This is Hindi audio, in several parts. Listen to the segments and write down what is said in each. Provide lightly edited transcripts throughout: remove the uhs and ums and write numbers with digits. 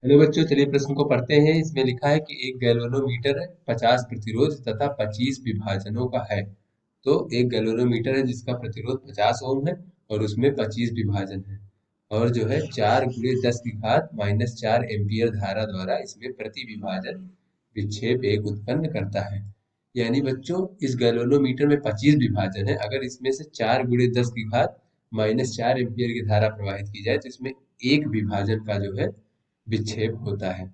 हेलो बच्चों, चलिए प्रश्न को पढ़ते हैं। इसमें लिखा है कि एक गैल्वेनोमीटर 50 प्रतिरोध तथा 25 विभाजनों का है। तो एक गैल्वेनोमीटर है जिसका प्रतिरोध 50 ओम है और उसमें 25 विभाजन है, और जो है 4 × 10⁻⁻4 एम्पियर धारा द्वारा इसमें प्रति विभाजन विक्षेप एक उत्पन्न करता है। यानी बच्चों, इस गैल्वेनोमीटर में 25 विभाजन है। अगर इसमें से 4 × 10⁻⁻4 एम्पियर की धारा प्रवाहित की जाए तो इसमें एक विभाजन का जो है विक्षेप होता है।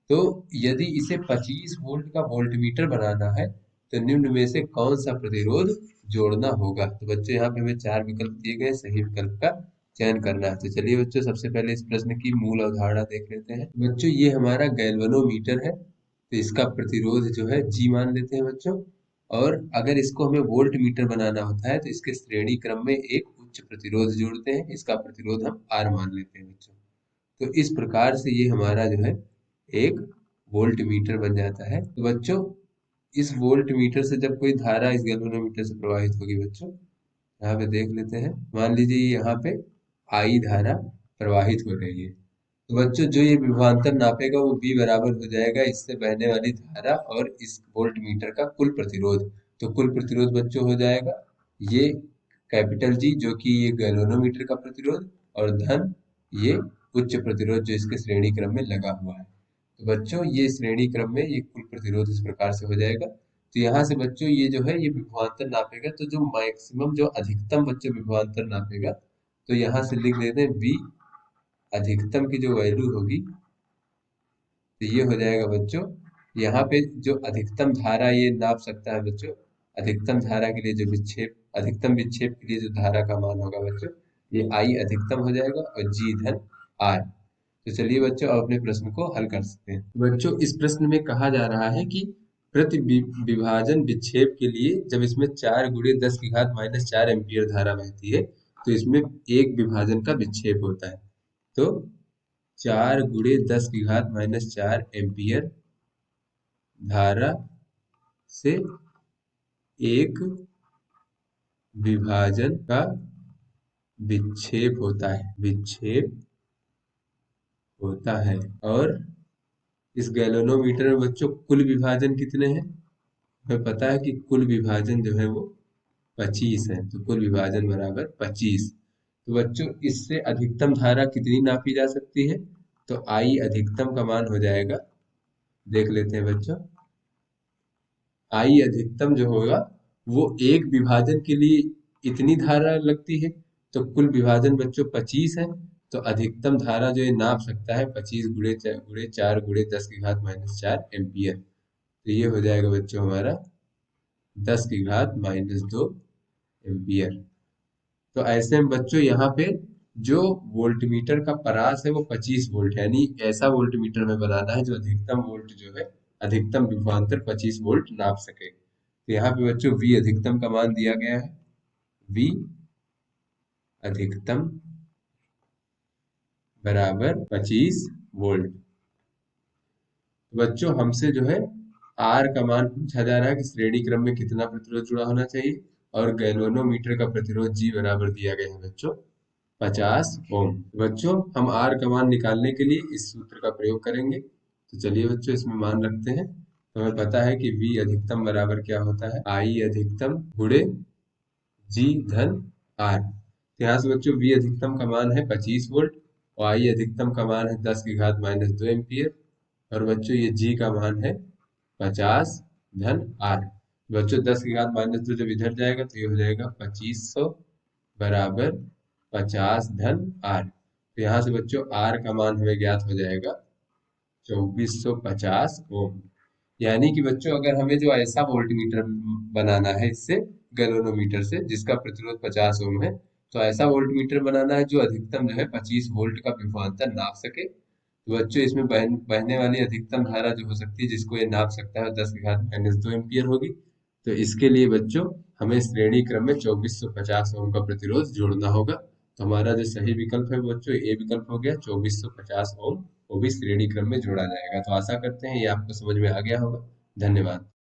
तो यदि इसे 25 वोल्ट का वोल्टमीटर बनाना है तो निम्न में से कौन सा प्रतिरोध जोड़ना होगा। तो बच्चों, यहाँ पे हमें 4 विकल्प दिए गए, सही विकल्प का चयन करना है। तो चलिए बच्चों, सबसे पहले इस प्रश्न की मूल अवधारणा देख लेते हैं। बच्चों, ये हमारा गैल्वेनोमीटर है, तो इसका प्रतिरोध जो है जी मान लेते हैं बच्चों। और अगर इसको हमें वोल्ट मीटर बनाना होता है तो इसके श्रेणी क्रम में एक उच्च प्रतिरोध जोड़ते हैं, इसका प्रतिरोध हम आर मान लेते हैं बच्चों। तो इस प्रकार से ये हमारा जो है एक वोल्ट मीटर बन जाता है। तो बच्चों, इस वोल्ट मीटर से जब कोई धारा इस गैल्वेनोमीटर से प्रवाहित होगी बच्चों, यहाँ पे देख लेते हैं। मान लीजिए यहाँ पे आई धारा प्रवाहित हो रही है, तो बच्चों जो ये विभवांतर नापेगा वो V बराबर हो जाएगा इससे बहने वाली धारा और इस वोल्ट मीटर का कुल प्रतिरोध। तो कुल प्रतिरोध बच्चों हो जाएगा ये कैपिटल जी, जो कि ये गैल्वेनोमीटर का प्रतिरोध, और धन ये उच्च प्रतिरोध जो इसके श्रेणी क्रम में लगा हुआ है। तो बच्चों, ये श्रेणी क्रम में ये कुल प्रतिरोध इस प्रकार से हो जाएगा। तो यहाँ से बच्चों ये जो है ये विभवांतर नापेगा, तो जो मैक्सिमम जो अधिकतम बच्चों विभवांतर नापेगा, तो यहाँ से लिख देते हैं V अधिकतम की जो वैल्यू होगी, तो ये हो जाएगा बच्चों। यहाँ पे जो अधिकतम धारा ये नाप सकता है बच्चों, अधिकतम धारा के लिए जो विक्षेप, अधिकतम विक्षेप के लिए जो धारा का मान होगा बच्चों, ये आई अधिकतम हो जाएगा और जी धन आर। तो चलिए बच्चों, अब अपने प्रश्न को हल कर सकते हैं। बच्चों, इस प्रश्न में कहा जा रहा है कि प्रति विभाजन विक्षेप के लिए जब इसमें 4 × 10⁻⁻4 एम्पियर धारा बहती है तो इसमें एक विभाजन का विक्षेप होता है। तो 4 × 10⁻⁻4 एम्पियर धारा से एक विभाजन का विक्षेप होता है, विक्षेप होता है। और इस गैल्वेनोमीटर में बच्चों कुल विभाजन कितने हैं, हमें पता है कि कुल विभाजन जो है वो 25 है। तो कुल विभाजन बराबर 25। तो बच्चों, इससे अधिकतम धारा कितनी नापी जा सकती है, तो आई अधिकतम का मान हो जाएगा, देख लेते हैं बच्चों। आई अधिकतम जो होगा वो एक विभाजन के लिए इतनी धारा लगती है, तो कुल विभाजन बच्चों 25 है। तो अधिकतम धारा जो ये नाप सकता है 25 × 4 × 10⁻⁻4 एम्पियर। तो ये हो जाएगा बच्चों हमारा 10⁻⁻2 एम्पियर। तो ऐसे में बच्चों यहाँ पे जो वोल्टमीटर का परास है वो 25 वोल्ट है, यानी ऐसा वोल्टमीटर में बनाना है जो अधिकतम वोल्ट जो है, अधिकतम विभवांतर 25 वोल्ट नाप सके। तो यहाँ पे बच्चों V अधिकतम का मान दिया गया है, V अधिकतम बराबर 25 वोल्ट। बच्चों, हमसे जो है R का मान पूछा जा रहा है कि श्रेणी क्रम में कितना प्रतिरोध जुड़ा होना चाहिए, और गैल्वेनोमीटर का प्रतिरोध G बराबर दिया गया है बच्चों 50 ओम। बच्चों, हम R का मान निकालने के लिए इस सूत्र का प्रयोग करेंगे। तो चलिए बच्चों, इसमें मान रखते हैं। तो हमें पता है कि V अधिकतम बराबर क्या होता है, I अधिकतम गुणे G धन R। तो यहाँ से बच्चों V अधिकतम का मान है 25 वोल्ट और I अधिकतम का मान है 10⁻⁻2 एम्पियर, और बच्चों ये G का मान है 50 धन R। बच्चों 10⁻⁻2 जब इधर जाएगा तो ये हो जाएगा 2500 बराबर 50 धन R। तो यहाँ से बच्चों R का मान हमें ज्ञात हो जाएगा 2450 ओम। यानी कि बच्चों अगर हमें जो ऐसा वोल्टमीटर बनाना है इससे गैल्वेनोमीटर से जिसका प्रतिरोध 50 ओम है, तो ऐसा वोल्टमीटर बनाना है जो अधिकतम जो है 25 वोल्ट का विभवांतर नाप सके। तो बच्चों इसमें बहने वाली अधिकतम धारा जो हो सकती है जिसको ये नाप सकता है 10⁻⁻2 एम्पियर होगी। तो इसके लिए बच्चों हमें श्रेणी क्रम में 2450 ओम का प्रतिरोध जोड़ना होगा। तो हमारा जो सही विकल्प है बच्चों ए विकल्प हो गया, 2450 ओम वो भी श्रेणी क्रम में जोड़ा जाएगा। तो आशा करते हैं ये आपको समझ में आ गया होगा। धन्यवाद।